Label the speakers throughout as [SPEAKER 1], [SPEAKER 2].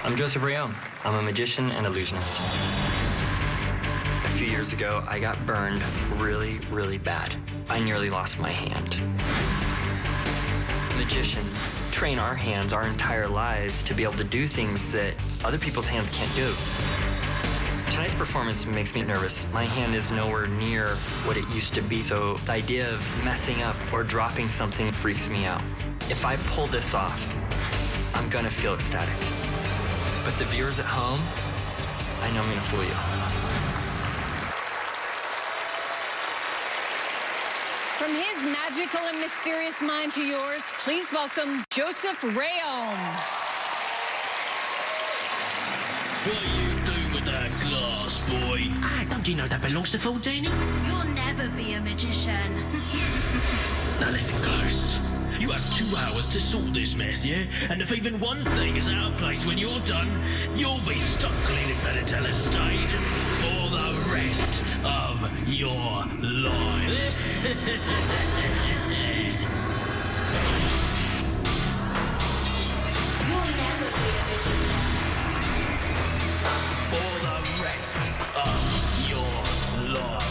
[SPEAKER 1] I'm Joseph Rayom. I'm a magician and illusionist. A few years ago, I got burned really, really bad. I nearly lost my hand. Magicians train our hands our entire lives to be able to do things that other people's hands can't do. Tonight's performance makes me nervous. My hand is nowhere near what it used to be, so the idea of messing up or dropping something freaks me out. If I pull this off, I'm gonna feel ecstatic. But the viewers at home, I know I'm gonna fool you.
[SPEAKER 2] From his magical and mysterious mind to yours, please welcome Joseph Rayom.
[SPEAKER 3] What are you doing with that glass, boy?
[SPEAKER 4] Don't you know that belongs to Faldini?
[SPEAKER 5] You'll never be a magician.
[SPEAKER 3] Now listen close. You have 2 hours to sort this mess, yeah? And if even one thing is out of place when you're done, you'll be stuck cleaning Penn stage for the rest of your life.
[SPEAKER 5] You'll never be a magician.
[SPEAKER 3] For the rest of your life.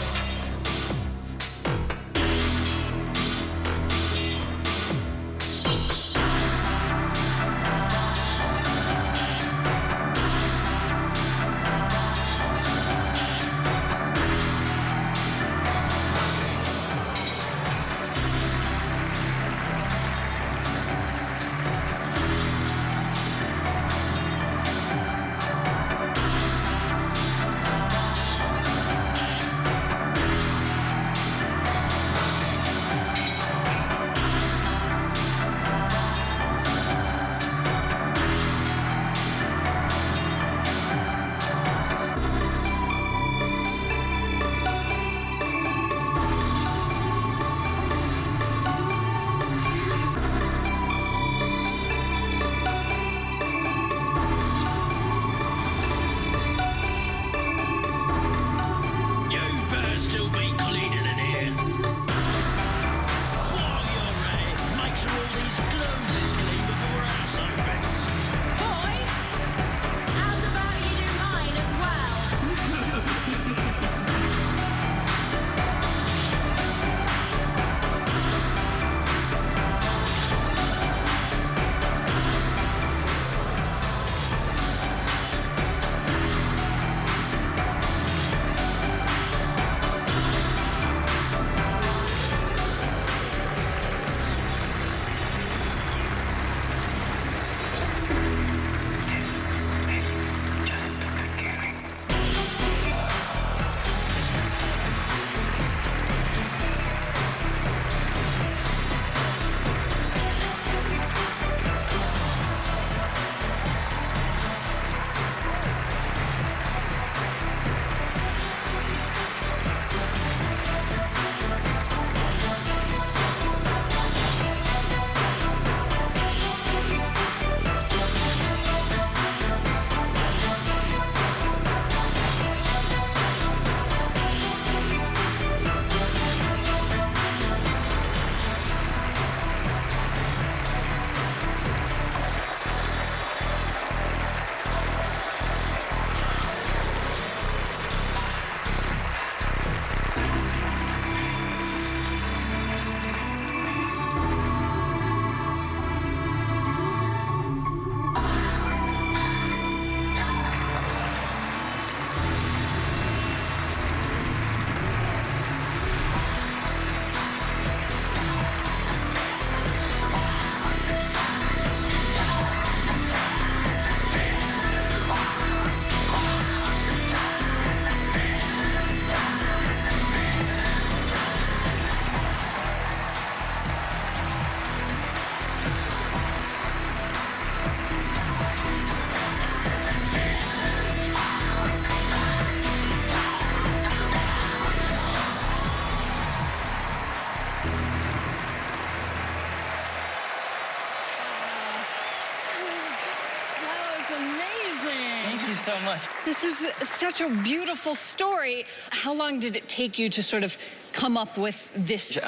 [SPEAKER 1] So much.
[SPEAKER 2] This is such a beautiful story. How long did it take you to sort of come up with this?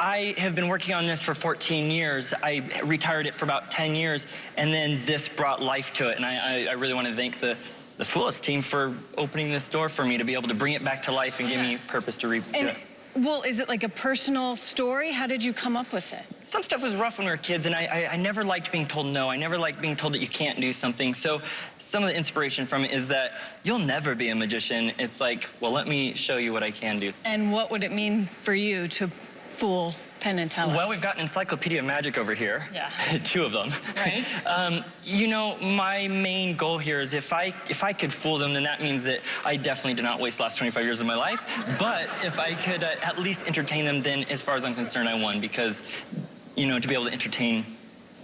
[SPEAKER 1] I have been working on this for 14 years. I retired it for about 10 years, and then this brought life to it. And I really want to thank the Foolist team for opening this door for me to be able to bring it back to life and give me purpose to read it.
[SPEAKER 2] Well, is it like a personal story? How did you come up with it?
[SPEAKER 1] Some stuff was rough when we were kids, and I never liked being told no. I never liked being told that you can't do something. So some of the inspiration from it is that you'll never be a magician. It's like, well, let me show you what I can do.
[SPEAKER 2] And what would it mean for you to fool Penn and Teller?
[SPEAKER 1] Well, we've got an encyclopedia of magic over here.
[SPEAKER 2] Yeah.
[SPEAKER 1] 2 of them.
[SPEAKER 2] Right.
[SPEAKER 1] You know, my main goal here is if I could fool them, then that means that I definitely did not waste the last 25 years of my life. But if I could at least entertain them, then as far as I'm concerned, I won. Because, you know, to be able to entertain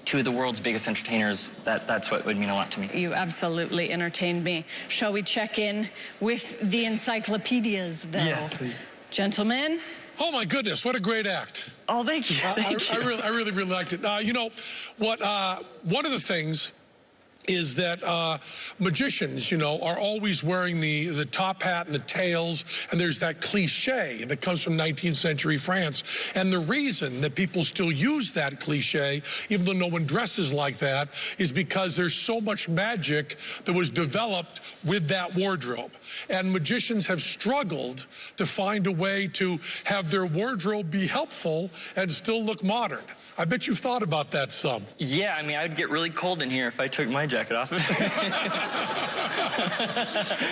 [SPEAKER 1] 2 of the world's biggest entertainers, that's what would mean a lot to me.
[SPEAKER 2] You absolutely entertained me. Shall we check in with the encyclopedias, though?
[SPEAKER 1] Yes, please.
[SPEAKER 2] Gentlemen?
[SPEAKER 6] Oh my goodness, what a great act.
[SPEAKER 1] Oh, thank you. Thank you.
[SPEAKER 6] I really liked it. You know, what, one of the things is that magicians, you know, are always wearing the top hat and the tails, and there's that cliche that comes from 19th century France. And the reason that people still use that cliche, even though no one dresses like that, is because there's so much magic that was developed with that wardrobe. And magicians have struggled to find a way to have their wardrobe be helpful and still look modern. I bet you've thought about that some.
[SPEAKER 1] Yeah, I mean, I'd get really cold in here if I took my jacket off.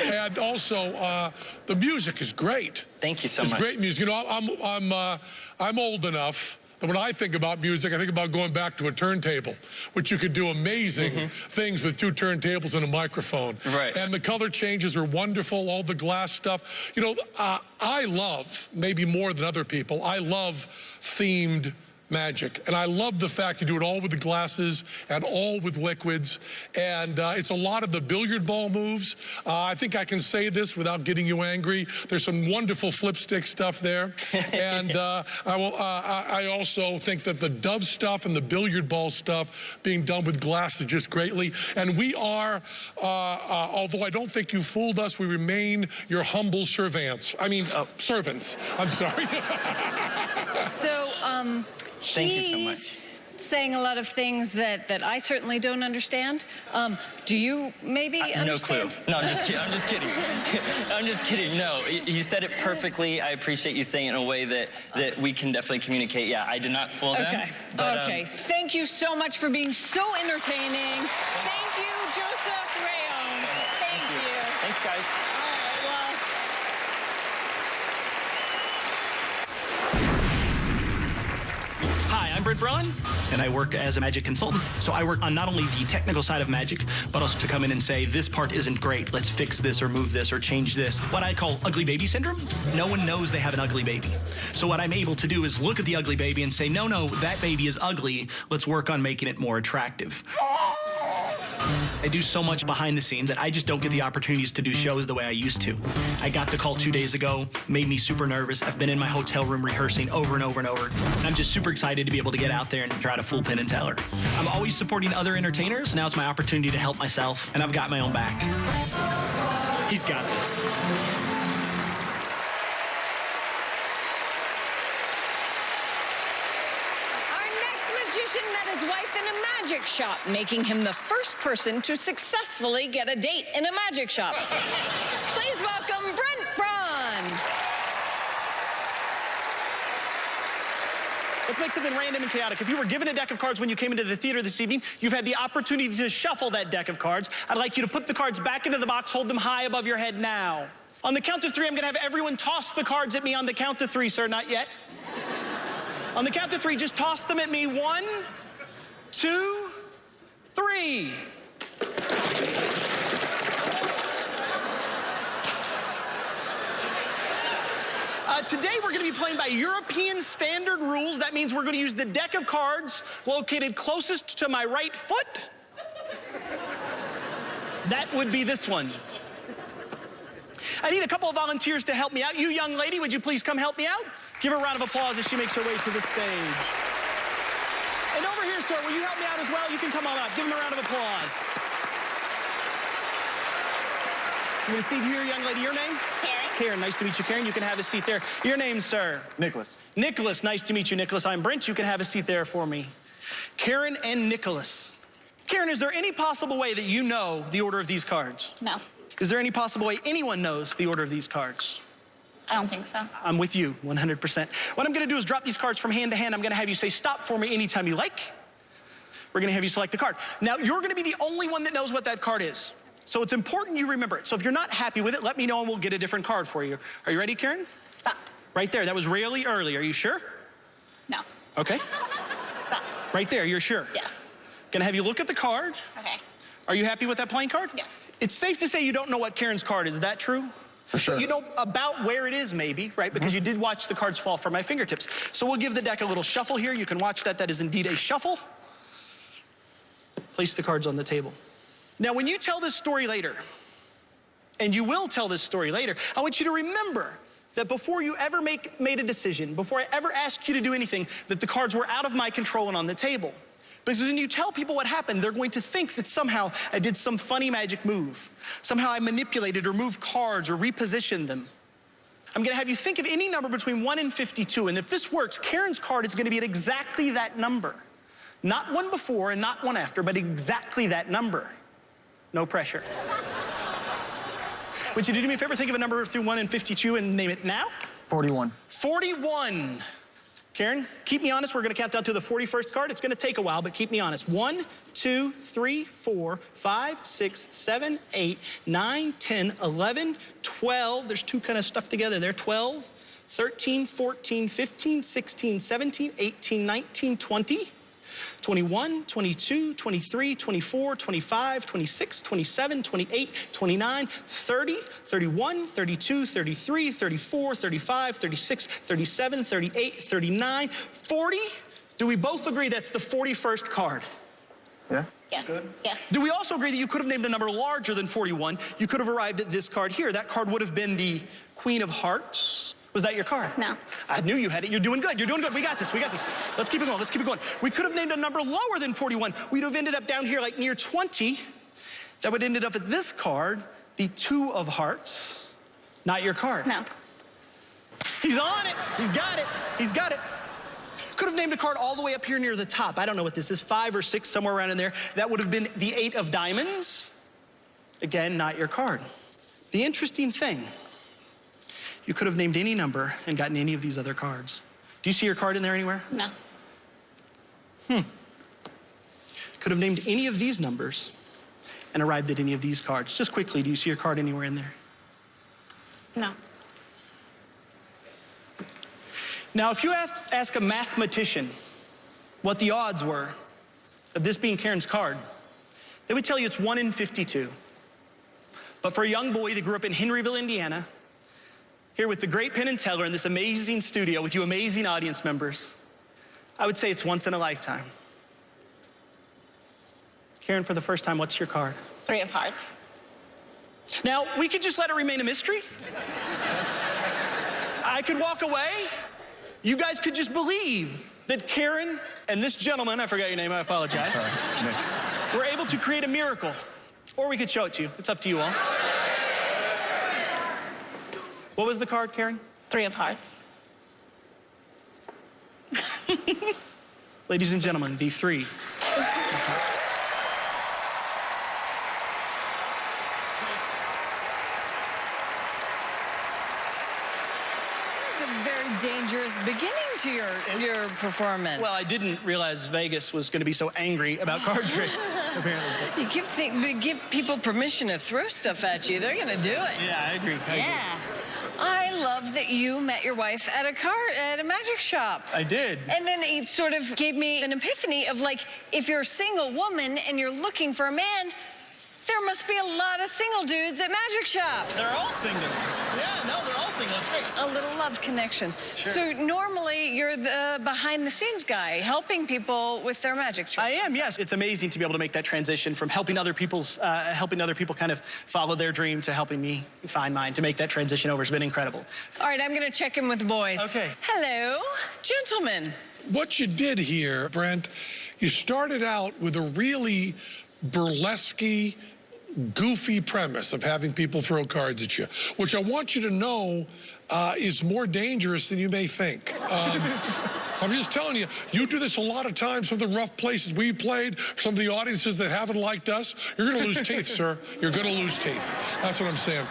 [SPEAKER 6] And also, the music is great.
[SPEAKER 1] Thank you so
[SPEAKER 6] much.
[SPEAKER 1] much.
[SPEAKER 6] It's great music. You know, I'm old enough that when I think about music, I think about going back to a turntable, which you could do amazing things with 2 turntables and a microphone.
[SPEAKER 1] Right.
[SPEAKER 6] And the color changes are wonderful, all the glass stuff. You know, I love, maybe more than other people, I love themed magic. And I love the fact you do it all with the glasses and all with liquids. And it's a lot of the billiard ball moves. I think I can say this without getting you angry. There's some wonderful flipstick stuff there. And I also think that the dove stuff and the billiard ball stuff being done with glass is just greatly. And we are, although I don't think you fooled us, we remain your humble servants. I mean, servants. I'm sorry.
[SPEAKER 2] So,
[SPEAKER 1] Thank you so much.
[SPEAKER 2] he's saying a lot of things that I certainly don't understand. Do you maybe understand?
[SPEAKER 1] No clue. No, I'm just kidding. I'm just kidding. I'm just kidding. No, you said it perfectly. I appreciate you saying it in a way that we can definitely communicate. Yeah, I did not fool them.
[SPEAKER 2] Okay.
[SPEAKER 1] But,
[SPEAKER 2] okay. Thank you so much for being so entertaining. Thank you, Joseph Rayon. Thank you.
[SPEAKER 1] Thanks, guys.
[SPEAKER 2] All right, well.
[SPEAKER 7] Hi, I'm Britt Braun, and I work as a magic consultant. So I work on not only the technical side of magic, but also to come in and say, this part isn't great, let's fix this or move this or change this. What I call ugly baby syndrome. No one knows they have an ugly baby. So what I'm able to do is look at the ugly baby and say, no, that baby is ugly, let's work on making it more attractive. I do so much behind the scenes that I just don't get the opportunities to do shows the way I used to. I got the call 2 days ago, made me super nervous. I've been in my hotel room rehearsing over and over and over. And I'm just super excited to be able to get out there and try to fool Penn and Teller. I'm always supporting other entertainers. Now it's my opportunity to help myself, and I've got my own back. He's got this.
[SPEAKER 2] Magician met his wife in a magic shop, making him the first person to successfully get a date in a magic shop. Please welcome Brent Braun.
[SPEAKER 7] Let's make something random and chaotic. If you were given a deck of cards when you came into the theater this evening, you've had the opportunity to shuffle that deck of cards. I'd like you to put the cards back into the box, hold them high above your head now. On the count of 3, I'm gonna have everyone toss the cards at me on the count of 3, sir, not yet. On the count of 3, just toss them at me. 1, 2, 3. Today we're going to be playing by European standard rules. That means we're going to use the deck of cards located closest to my right foot. That would be this one. I need a couple of volunteers to help me out. You young lady, would you please come help me out? Give her a round of applause as she makes her way to the stage. And over here, sir, will you help me out as well? You can come on up. Give him a round of applause. I'm gonna see here, young lady. Your name?
[SPEAKER 5] Karen.
[SPEAKER 7] Karen, nice to meet you, Karen. You can have a seat there. Your name, sir?
[SPEAKER 8] Nicholas.
[SPEAKER 7] Nicholas, nice to meet you, Nicholas. I'm Brent. You can have a seat there for me. Karen and Nicholas. Karen, is there any possible way that you know the order of these cards?
[SPEAKER 5] No,
[SPEAKER 7] Is there any possible way anyone knows the order of these cards?
[SPEAKER 5] I don't think so.
[SPEAKER 7] I'm with you 100%. What I'm gonna do is drop these cards from hand to hand. I'm gonna have you say stop for me anytime you like. We're gonna have you select the card. Now, you're gonna be the only one that knows what that card is. So it's important you remember it. So if you're not happy with it, let me know and we'll get a different card for you. Are you ready, Karen?
[SPEAKER 5] Stop.
[SPEAKER 7] Right there, that was really early. Are you sure?
[SPEAKER 5] No.
[SPEAKER 7] Okay.
[SPEAKER 5] Stop.
[SPEAKER 7] Right there, you're sure?
[SPEAKER 5] Yes.
[SPEAKER 7] Gonna have you look at the card.
[SPEAKER 5] Okay.
[SPEAKER 7] Are you happy with that playing card?
[SPEAKER 5] Yes.
[SPEAKER 7] It's safe to say you don't know what Karen's card is that true?
[SPEAKER 8] For sure.
[SPEAKER 7] You know about where it is maybe, right? Because you did watch the cards fall from my fingertips. So we'll give the deck a little shuffle here. You can watch that. That is indeed a shuffle. Place the cards on the table. Now, when you tell this story later, and you will tell this story later, I want you to remember that before you ever made a decision, before I ever asked you to do anything, that the cards were out of my control and on the table. Because when you tell people what happened, they're going to think that somehow I did some funny magic move. Somehow I manipulated or moved cards or repositioned them. I'm gonna have you think of any number between 1 and 52, and if this works, Karen's card is gonna be at exactly that number. Not one before and not one after, but exactly that number. No pressure. Would you do me a favor, think of a number through 1 and 52 and name it now?
[SPEAKER 8] 41.
[SPEAKER 7] 41. Karen, keep me honest. We're gonna count down to the 41st card. It's gonna take a while, but keep me honest. 1, 2, 3, 4, 5, 6, 7, 8, 9, 10, 11, 12. There's two kind of stuck together there. 12, 13, 14, 15, 16, 17, 18, 19, 20. 21, 22, 23, 24, 25, 26, 27, 28, 29, 30, 31, 32, 33, 34, 35, 36, 37, 38, 39, 40. Do we both agree that's the 41st card?
[SPEAKER 8] Yeah?
[SPEAKER 5] Yes. Yes.
[SPEAKER 7] Do we also agree that you could have named a number larger than 41? You could have arrived at this card here. That card would have been the Queen of Hearts. Was that your card?
[SPEAKER 5] No.
[SPEAKER 7] I knew you had it. You're doing good. You're doing good. We got this. We got this. Let's keep it going. Let's keep it going. We could have named a number lower than 41. We'd have ended up down here like near 20. That would have ended up at this card, the 2 of Hearts. Not your card.
[SPEAKER 5] No.
[SPEAKER 7] He's on it. He's got it. He's got it. Could have named a card all the way up here near the top. I don't know what this is, 5 or 6, somewhere around in there. That would have been the 8 of Diamonds. Again, not your card. The interesting thing, you could have named any number and gotten any of these other cards. Do you see your card in there anywhere?
[SPEAKER 5] No.
[SPEAKER 7] Could have named any of these numbers and arrived at any of these cards. Just quickly, do you see your card anywhere in there?
[SPEAKER 5] No.
[SPEAKER 7] Now, if you ask a mathematician what the odds were of this being Karen's card, they would tell you it's 1 in 52. But for a young boy that grew up in Henryville, Indiana, here with the great Penn and Teller in this amazing studio with you amazing audience members, I would say it's once in a lifetime. Karen, for the first time, what's your card?
[SPEAKER 5] 3 of Hearts.
[SPEAKER 7] Now, we could just let it remain a mystery. I could walk away. You guys could just believe that Karen and this gentleman, I forgot your name, I apologize, were able to create a miracle. Or we could show it to you. It's up to you all. What was the card, Karen?
[SPEAKER 5] 3 of Hearts.
[SPEAKER 7] Ladies and gentlemen, the 3.
[SPEAKER 2] It's a very dangerous beginning to your performance.
[SPEAKER 7] Well, I didn't realize Vegas was going to be so angry about card tricks, apparently.
[SPEAKER 2] You give people permission to throw stuff at you, they're gonna do it.
[SPEAKER 7] Yeah, I agree.
[SPEAKER 2] Yeah. I love that you met your wife at a magic shop.
[SPEAKER 7] I did.
[SPEAKER 2] And then it sort of gave me an epiphany of like, if you're a single woman and you're looking for a man, there must be a lot of single dudes at magic shops.
[SPEAKER 7] They're all single. Yeah, no, they're all single. It's great.
[SPEAKER 2] A little love connection.
[SPEAKER 7] Sure.
[SPEAKER 2] So normally you're the behind-the-scenes guy, helping people with their magic tricks.
[SPEAKER 7] I am, yes. It's amazing to be able to make that transition from helping other people kind of follow their dream to helping me find mine. To make that transition over has been incredible.
[SPEAKER 2] All right, I'm gonna check in with the boys.
[SPEAKER 7] Okay.
[SPEAKER 2] Hello, gentlemen.
[SPEAKER 6] What you did here, Brent, you started out with a really burlesque, goofy premise of having people throw cards at you, which I want you to know is more dangerous than you may think. So I'm just telling you, you do this a lot of times. Some of the rough places we've played, some of the audiences that haven't liked us, you're going to lose teeth, sir. You're going to lose teeth. That's what I'm saying.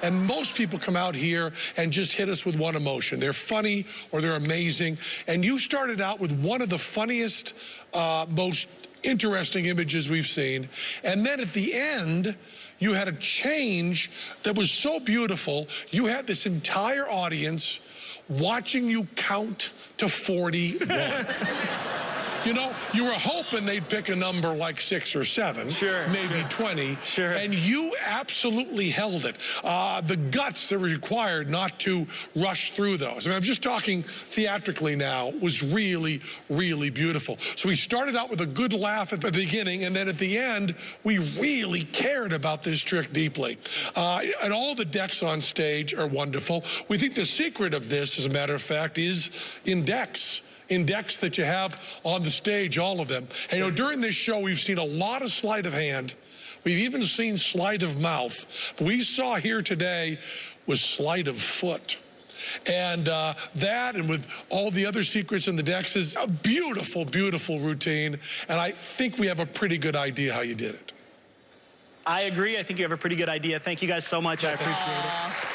[SPEAKER 6] And most people come out here and just hit us with one emotion. They're funny or they're amazing. And you started out with one of the funniest, most interesting images we've seen. And then at the end, you had a change that was so beautiful. You had this entire audience watching you count to 41. You know, you were hoping they'd pick a number like 6 or 7, maybe 20, and you absolutely held it. The guts that were required not to rush through those. I mean, I'm just talking theatrically now, was really, really beautiful. So we started out with a good laugh at the beginning, and then at the end, we really cared about this trick deeply. And all the decks on stage are wonderful. We think the secret of this, as a matter of fact, is in decks that you have on the stage, all of them. And you know, during this show, we've seen a lot of sleight of hand. We've even seen sleight of mouth. But we saw here today was sleight of foot. And that, and with all the other secrets in the decks, is a beautiful, beautiful routine. And I think we have a pretty good idea how you did it.
[SPEAKER 7] I agree. I think you have a pretty good idea. Thank you guys so much. I appreciate it.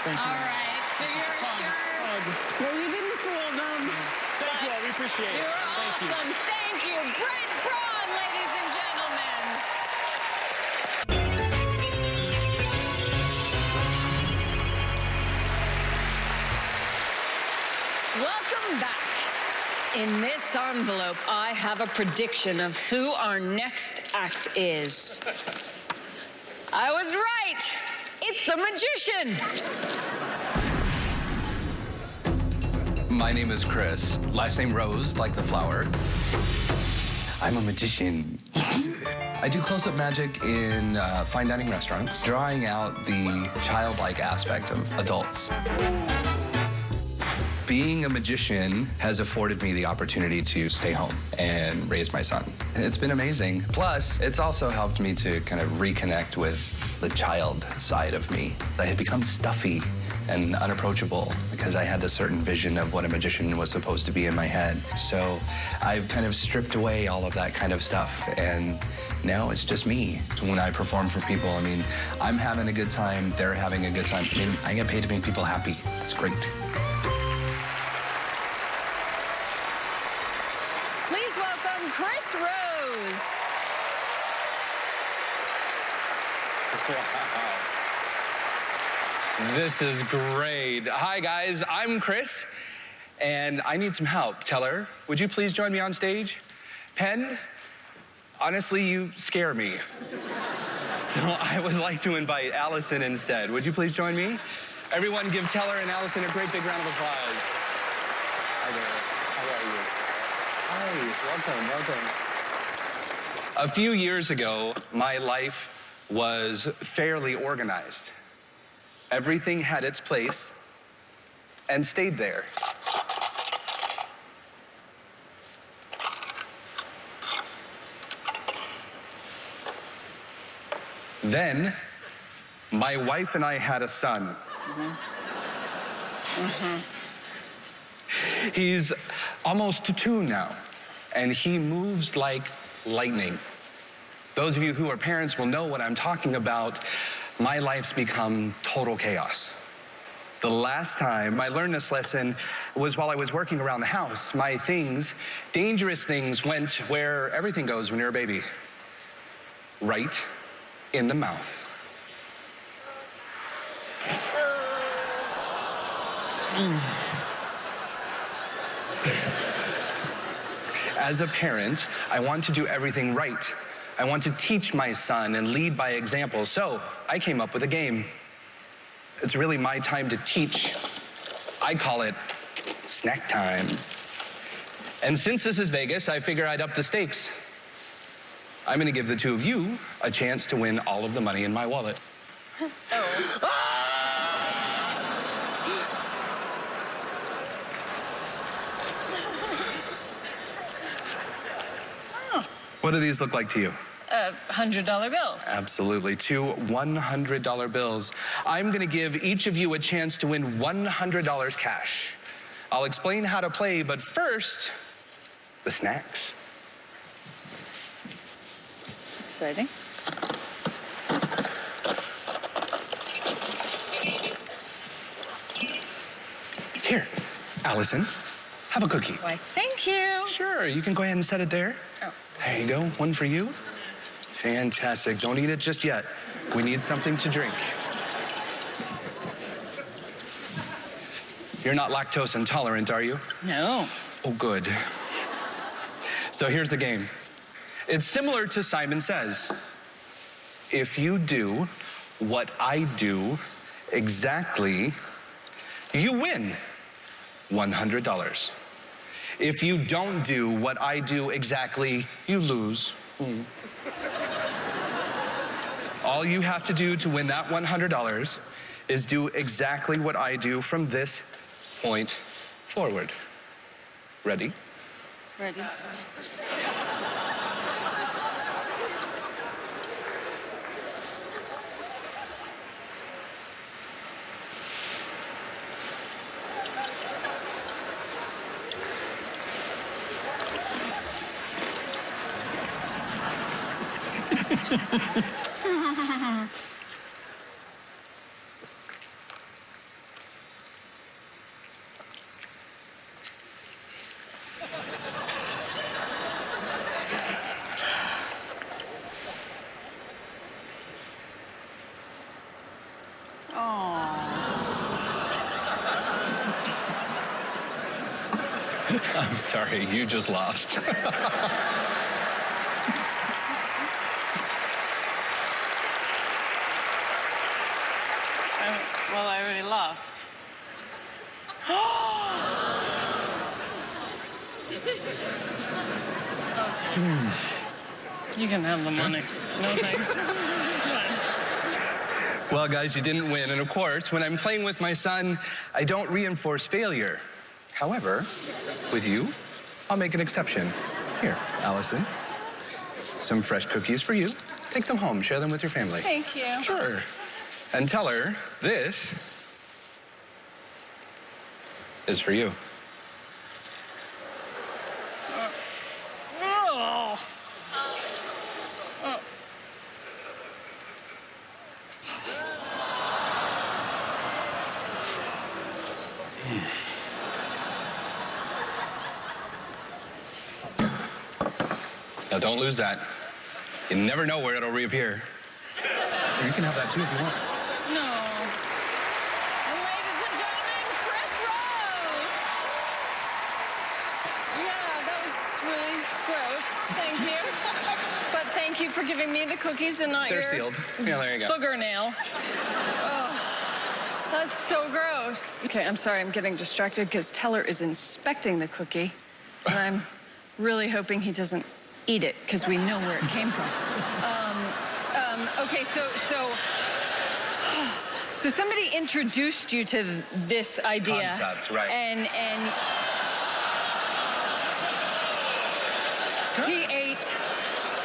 [SPEAKER 7] Thank you.
[SPEAKER 2] All right, so you're assured.
[SPEAKER 5] Well, you didn't fool them.
[SPEAKER 7] Thank you all. We appreciate it.
[SPEAKER 2] You're
[SPEAKER 7] Thank you.
[SPEAKER 2] awesome. Thank you. Brent Braun, ladies and gentlemen. Welcome back. In this envelope, I have a prediction of who our next act is. I was right. It's a magician.
[SPEAKER 8] My name is Chris. Last name Rose, like the flower. I'm a magician. I do close-up magic in fine dining restaurants, drawing out the childlike aspect of adults. Being a magician has afforded me the opportunity to stay home and raise my son. It's been amazing. Plus, it's also helped me to kind of reconnect with the child side of me. I had become stuffy and unapproachable because I had a certain vision of what a magician was supposed to be in my head. So I've kind of stripped away all of that kind of stuff, and now it's just me. When I perform for people, I mean, I'm having a good time, they're having a good time. I mean, I get paid to make people happy. It's great.
[SPEAKER 2] Please welcome Chris Rose.
[SPEAKER 8] This is great. Hi, guys. I'm Chris, and I need some help. Teller, would you please join me on stage? Penn, honestly, you scare me. So I would like to invite Allison instead. Would you please join me? Everyone give Teller and Allison a great big round of applause. Hi there. How are you? Hi, welcome. A few years ago, my life was fairly organized. Everything had its place and stayed there. Then, my wife and I had a son. He's almost 2 now, and he moves like lightning. Those of you who are parents will know what I'm talking about. My life's become total chaos. The last time I learned this lesson was while I was working around the house. My things, dangerous things, went where everything goes when you're a baby. Right in the mouth. As a parent, I want to do everything right. I want to teach my son and lead by example, so I came up with a game. It's really my time to teach. I call it snack time. And since this is Vegas, I figure I'd up the stakes. I'm gonna give the 2 of you a chance to win all of the money in my wallet. What do these look like to you?
[SPEAKER 2] $100 bills.
[SPEAKER 8] Absolutely. 2 $100 bills. I'm going to give each of you a chance to win $100 cash. I'll explain how to play, but first, the snacks.
[SPEAKER 2] It's exciting.
[SPEAKER 8] Here, Allison, have a cookie.
[SPEAKER 2] Why, thank you.
[SPEAKER 8] Sure, you can go ahead and set it there.
[SPEAKER 2] Oh.
[SPEAKER 8] There you go, one for you. Fantastic, don't eat it just yet. We need something to drink. You're not lactose intolerant, are you?
[SPEAKER 2] No.
[SPEAKER 8] Oh, good. So here's the game. It's similar to Simon Says. If you do what I do exactly, you win $100. If you don't do what I do exactly, you lose. All you have to do to win that $100 is do exactly what I do from this point forward. Ready?
[SPEAKER 2] Ready.
[SPEAKER 8] I'm sorry, you just lost.
[SPEAKER 5] Well, I already lost.
[SPEAKER 2] You can have the money. No thanks.
[SPEAKER 8] Well, guys, you didn't win. And of course, when I'm playing with my son, I don't reinforce failure. However, with you, I'll make an exception. Here, Allison, some fresh cookies for you. Take them home, share them with your family.
[SPEAKER 5] Thank you.
[SPEAKER 8] Sure. And tell her this is for you. Now, don't lose that. You never know where it'll reappear. You can have that too if you want.
[SPEAKER 2] No. And ladies and gentlemen, Chris Rose. Yeah, that was really gross. Thank you. But thank you for giving me the cookies and not
[SPEAKER 8] They're
[SPEAKER 2] your
[SPEAKER 8] sealed. Yeah, there you go.
[SPEAKER 2] booger nail. Oh, that's so gross. Okay, I'm sorry, I'm getting distracted because Teller is inspecting the cookie. And I'm really hoping he doesn't eat it because we know where it came from. Okay, so somebody introduced you to this idea.
[SPEAKER 8] Concept, right.
[SPEAKER 2] And he ate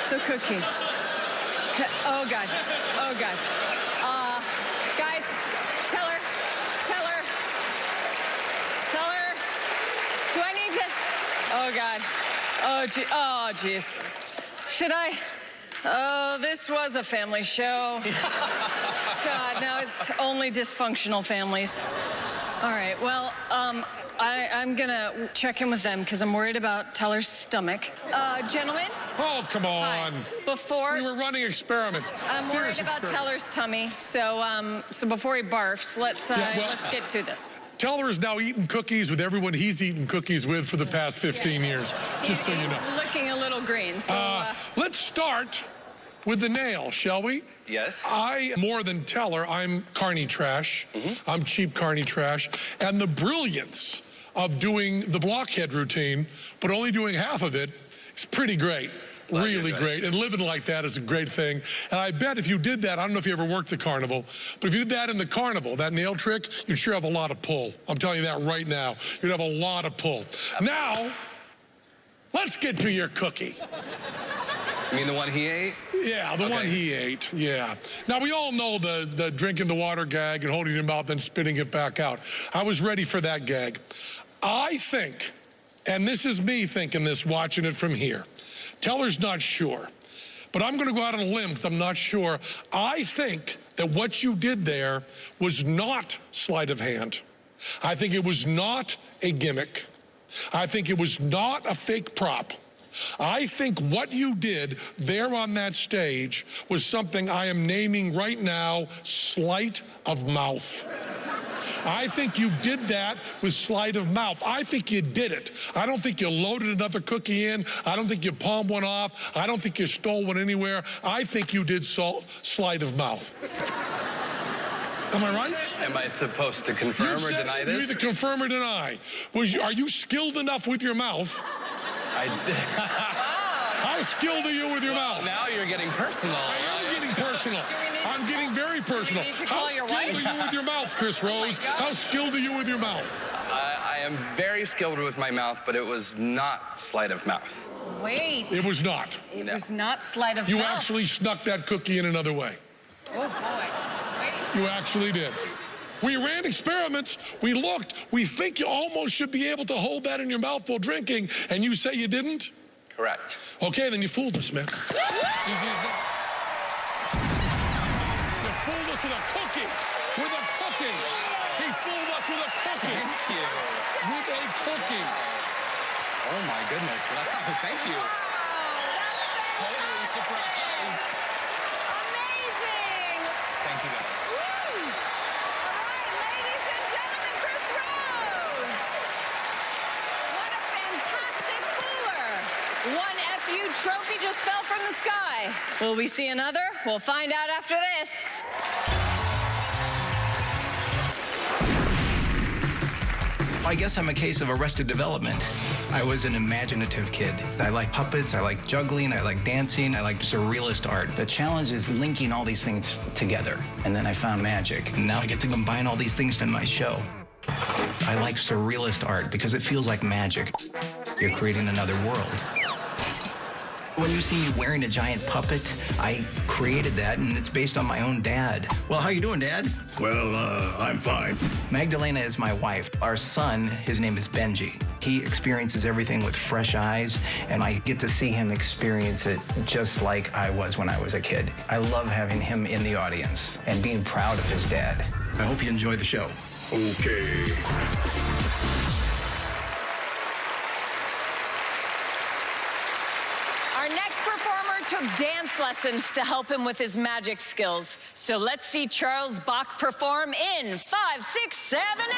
[SPEAKER 2] the cookie. Oh, God. Oh, God. Guys, Teller, do I need to? Oh, God. Oh, geez. Should I? Oh, this was a family show. God, now it's only dysfunctional families. All right, well, I'm gonna check in with them because I'm worried about Teller's stomach. Gentlemen?
[SPEAKER 6] Oh, come on.
[SPEAKER 2] Hi. Before...
[SPEAKER 6] We were running experiments.
[SPEAKER 2] I'm
[SPEAKER 6] Serious
[SPEAKER 2] worried about
[SPEAKER 6] experiments.
[SPEAKER 2] Teller's tummy, so before he barfs, let's get to this.
[SPEAKER 6] Teller is now eating cookies with everyone he's eaten cookies with for the past 15 years, just so you know.
[SPEAKER 2] He's looking a little green, so...
[SPEAKER 6] Let's start with the nail, shall we?
[SPEAKER 8] Yes.
[SPEAKER 6] More than Teller, I'm carny trash. I'm cheap carny trash. And the brilliance of doing the blockhead routine, but only doing half of it, is pretty great. Really great. And living like that is a great thing. And I bet if you did that, I don't know if you ever worked the carnival, but if you did that in the carnival, that nail trick, you'd sure have a lot of pull. I'm telling you that right now. You'd have a lot of pull. Now, let's get to your cookie.
[SPEAKER 8] You mean the one he ate?
[SPEAKER 6] Yeah, the one he ate, yeah. Now, we all know the drinking the water gag and holding your mouth and spitting it back out. I was ready for that gag. I think, and this is me thinking this, watching it from here. Teller's not sure, but I'm going to go out on a limb because I'm not sure. I think that what you did there was not sleight of hand. I think it was not a gimmick. I think it was not a fake prop. I think what you did there on that stage was something I am naming right now sleight of mouth. I think you did that with sleight of mouth. I think you did it. I don't think you loaded another cookie in. I don't think you palmed one off. I don't think you stole one anywhere. I think you did sleight of mouth. Am I right?
[SPEAKER 8] Am I supposed to confirm or deny this?
[SPEAKER 6] You either confirm or deny. Are you skilled enough with your mouth? How skilled are you with your mouth?
[SPEAKER 8] Now you're getting personal.
[SPEAKER 6] I am getting personal. I'm getting very personal. How skilled are you with your mouth, Chris Rose? How skilled are you with your mouth?
[SPEAKER 8] I am very skilled with my mouth, but it was not sleight of mouth.
[SPEAKER 2] Wait.
[SPEAKER 6] It was not.
[SPEAKER 2] It was not sleight of mouth.
[SPEAKER 6] You actually snuck that cookie in another way.
[SPEAKER 2] Oh, boy.
[SPEAKER 6] You actually did. We ran experiments. We looked. We think you almost should be able to hold that in your mouth while drinking, and you say you didn't?
[SPEAKER 8] Correct.
[SPEAKER 6] Okay, then you fooled us, man. Easy as that. You fooled us with a cookie. With a cookie. He fooled us with a cookie.
[SPEAKER 8] Thank you.
[SPEAKER 6] With a cookie.
[SPEAKER 8] Oh, my goodness. Wow, thank you. Totally surprised.
[SPEAKER 2] Amazing.
[SPEAKER 8] Thank you, guys.
[SPEAKER 2] Ladies and gentlemen, Chris Rose. What a fantastic fooler. One FU trophy just fell from the sky. Will we see another? We'll find out after this.
[SPEAKER 7] I guess I'm a case of arrested development. I was an imaginative kid. I like puppets, I like juggling, I like dancing, I like surrealist art. The challenge is linking all these things together. And then I found magic. And now I get to combine all these things in my show. I like surrealist art because it feels like magic. You're creating another world. When you see me wearing a giant puppet, I created that, and it's based on my own dad. Well, how you doing, Dad?
[SPEAKER 3] Well, I'm fine.
[SPEAKER 7] Magdalena is my wife. Our son, his name is Benji. He experiences everything with fresh eyes, and I get to see him experience it just like I was when I was a kid. I love having him in the audience and being proud of his dad. I hope you enjoy the show.
[SPEAKER 3] Okay.
[SPEAKER 2] Our next performer took dance lessons to help him with his magic skills. So let's see Charles Bach perform in 5, 6, 7, 8.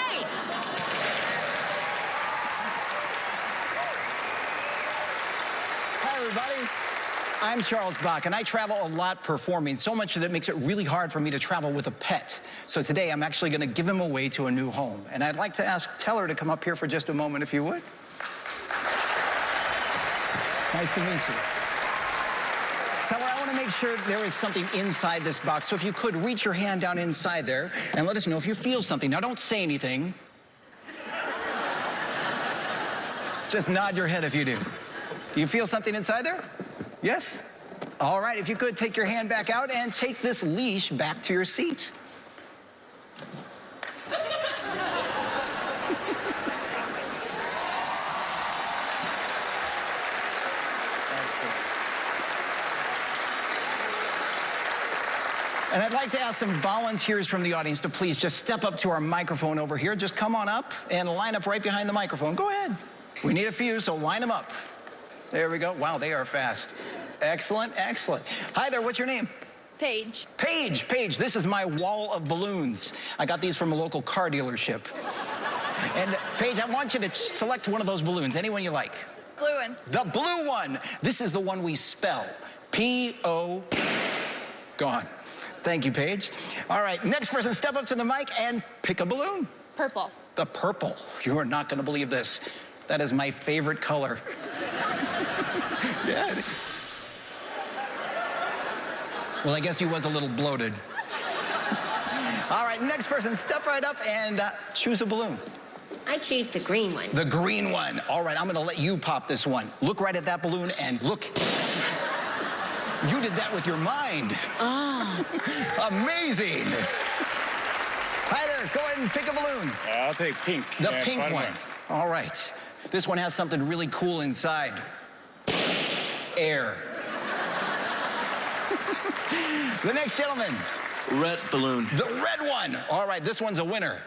[SPEAKER 9] Hi, everybody. I'm Charles Bach, and I travel a lot performing, so much that it makes it really hard for me to travel with a pet. So today, I'm actually going to give him away to a new home. And I'd like to ask Teller to come up here for just a moment, if you would. Nice to meet you. Teller, I want to make sure there is something inside this box. So if you could, reach your hand down inside there and let us know if you feel something. Now, don't say anything. Just nod your head if you do. Do you feel something inside there? Yes? All right, if you could, take your hand back out and take this leash back to your seat. And I'd like to ask some volunteers from the audience to please just step up to our microphone over here. Just come on up and line up right behind the microphone. Go ahead. We need a few, so line them up. There we go. Wow, they are fast. Excellent, excellent. Hi there, what's your name?
[SPEAKER 10] Paige.
[SPEAKER 9] Paige, this is my wall of balloons. I got these from a local car dealership. And Paige, I want you to select one of those balloons, any one you like.
[SPEAKER 10] Blue one.
[SPEAKER 9] The blue one. This is the one we spell. P-O. Gone. Thank you, Paige. All right, next person, step up to the mic and pick a balloon.
[SPEAKER 10] Purple.
[SPEAKER 9] The purple. You are not going to believe this. That is my favorite color. Yeah. Well, I guess he was a little bloated. All right, next person, step right up and choose a balloon.
[SPEAKER 10] I choose the green one.
[SPEAKER 9] The green one. All right, I'm going to let you pop this one. Look right at that balloon and look. You did that with your mind. Amazing. Hi there, go ahead and pick a balloon.
[SPEAKER 11] I'll take pink.
[SPEAKER 9] The pink one. All right. This one has something really cool inside. Air. The next gentleman.
[SPEAKER 11] Red balloon.
[SPEAKER 9] The red one. All right, this one's a winner.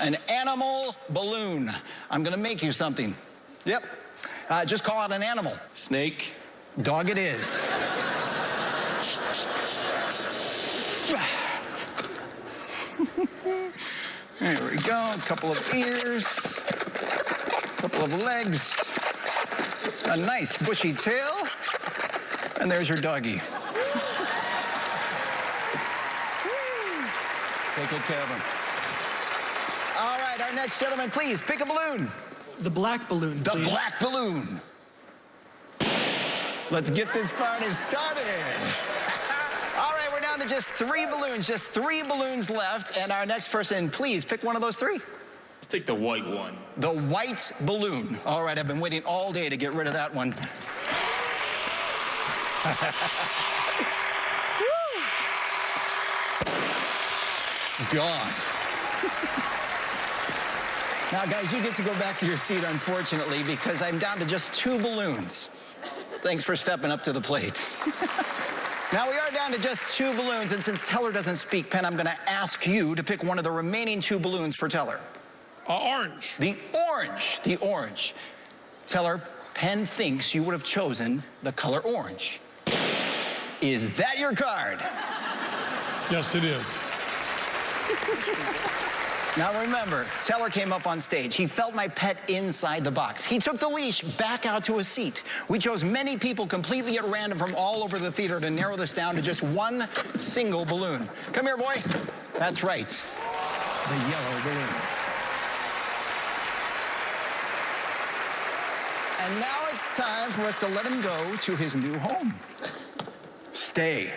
[SPEAKER 9] An animal balloon. I'm gonna make you something. Yep. Just call out an animal.
[SPEAKER 11] Snake.
[SPEAKER 9] Dog it is. There we go. A couple of ears. A couple of legs. A nice bushy tail. And there's your doggy. Take good care of him. All right, our next gentleman, please pick a balloon.
[SPEAKER 7] The black balloon,
[SPEAKER 9] The black balloon. Let's get this party started. All right, we're down to just 3 balloons, just 3 balloons left. And our next person, please pick one of those 3.
[SPEAKER 11] I'll take the white one.
[SPEAKER 9] The white balloon. All right, I've been waiting all day to get rid of that one. Gone. Now, guys, you get to go back to your seat, unfortunately, because I'm down to just 2 balloons. Thanks for stepping up to the plate. Now, we are down to just 2 balloons, and since Teller doesn't speak Penn, I'm going to ask you to pick one of the remaining 2 balloons for Teller.
[SPEAKER 6] Orange.
[SPEAKER 9] The orange. The orange. Teller, Penn thinks you would have chosen the color orange. Is that your card?
[SPEAKER 6] Yes, it is.
[SPEAKER 9] Now remember, Teller came up on stage. He felt my pet inside the box. He took the leash back out to a seat. We chose many people completely at random from all over the theater to narrow this down to just 1 single balloon. Come here, boy. That's right. The yellow balloon. And now it's time for us to let him go to his new home. Stay.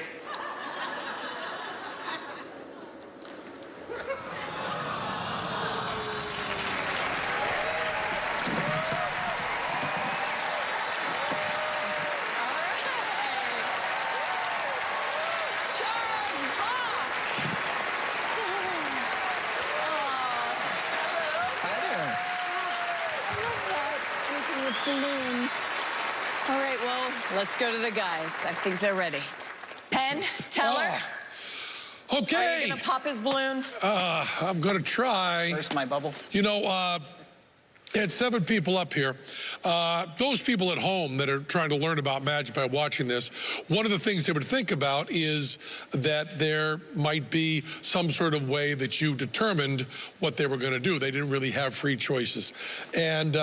[SPEAKER 2] Balloons. All right, well, let's go to the guys. I think they're ready. Penn, Teller.
[SPEAKER 6] Okay.
[SPEAKER 2] Are you gonna pop his balloon?
[SPEAKER 6] I'm gonna try.
[SPEAKER 9] Burst my bubble.
[SPEAKER 6] You know, had 7 people up here. Those people at home that are trying to learn about magic by watching this, one of the things they would think about is that there might be some sort of way that you determined what they were going to do. They didn't really have free choices. And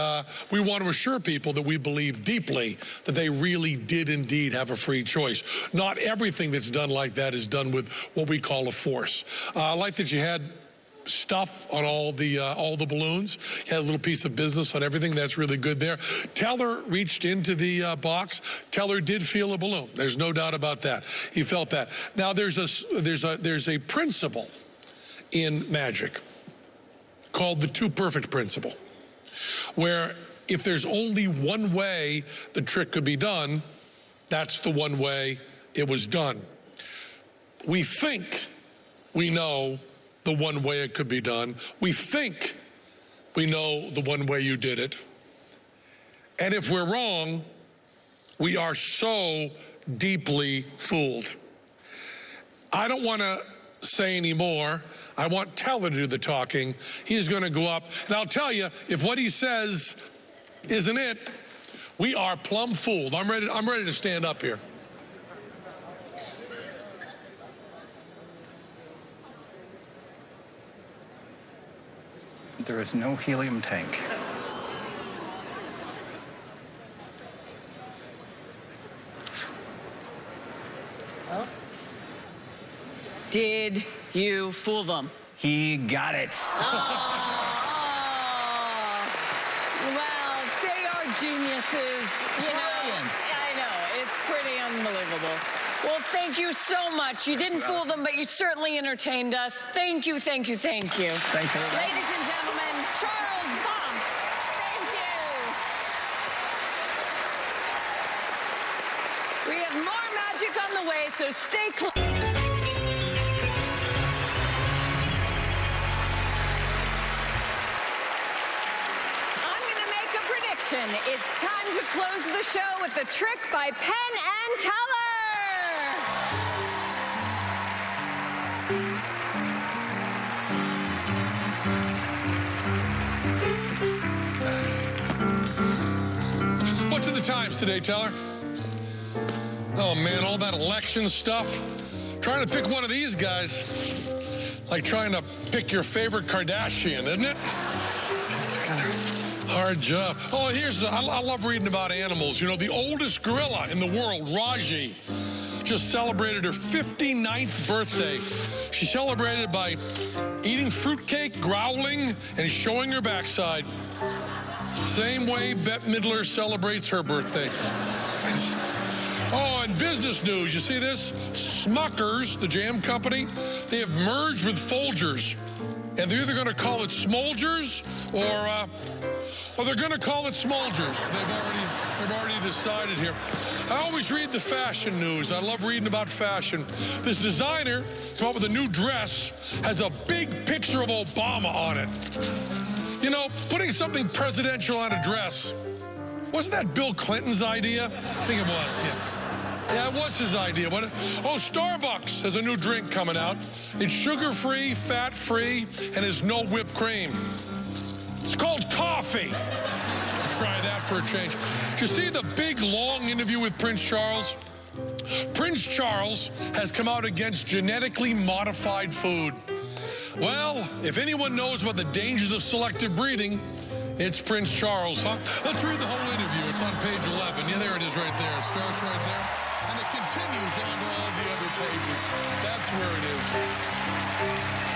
[SPEAKER 6] we want to assure people that we believe deeply that they really did indeed have a free choice. Not everything that's done like that is done with what we call a force. I like that you had stuff on all the balloons. You had a little piece of business on everything. That's really good there. Teller reached into the box. Teller did feel a balloon. There's no doubt about that. He felt that. Now there's a principle in magic called the 2 perfect principle, where if there's only one way the trick could be done, that's the one way it was done. We think we know the one way it could be done. We think we know the one way you did it. And if we're wrong, we are so deeply fooled. I don't want to say any more. I want Teller to do the talking. He's going to go up, and I'll tell you, if what he says isn't it, we are plumb fooled. I'm ready to stand up here.
[SPEAKER 9] There is no helium tank.
[SPEAKER 2] Oh. Did you fool them?
[SPEAKER 9] He got it.
[SPEAKER 2] Well, they are geniuses. You know, I know. It's pretty unbelievable. Well, thank you so much. You didn't fool them, but you certainly entertained us. Thank you, thank you, thank you.
[SPEAKER 9] Thanks, everybody.
[SPEAKER 2] Ladies and gentlemen, Charles Bump. Thank you. We have more magic way, so stay close. I'm going to make a prediction. It's time to close the show with a trick by Penn and Teller.
[SPEAKER 6] What's in the Times today, Teller? Oh, man, all that election stuff. Trying to pick one of these guys. Like trying to pick your favorite Kardashian, isn't it? It's kind of hard job. Oh, I love reading about animals. You know, the oldest gorilla in the world, Raji, just celebrated her 59th birthday. She celebrated by eating fruitcake, growling, and showing her backside. Same way Bette Midler celebrates her birthday. Oh, and business news, you see this? Smuckers, the jam company, they have merged with Folgers. And they're either going to call it Smolgers or they're going to call it Smolgers. They've already decided here. I always read the fashion news. I love reading about fashion. This designer came up with a new dress, has a big picture of Obama on it. You know, putting something presidential on a dress, wasn't that Bill Clinton's idea? I think it was, yeah. Yeah, it was his idea. Oh, Starbucks has a new drink coming out. It's sugar-free, fat-free, and has no whipped cream. It's called coffee. Try that for a change. Did you see the big, long interview with Prince Charles? Prince Charles has come out against genetically modified food. Well, if anyone knows about the dangers of selective breeding, it's Prince Charles, huh? Let's read the whole interview. It's on page 11. Yeah, there it is right there. It starts right there. And it continues on to all the other pages. That's where it is.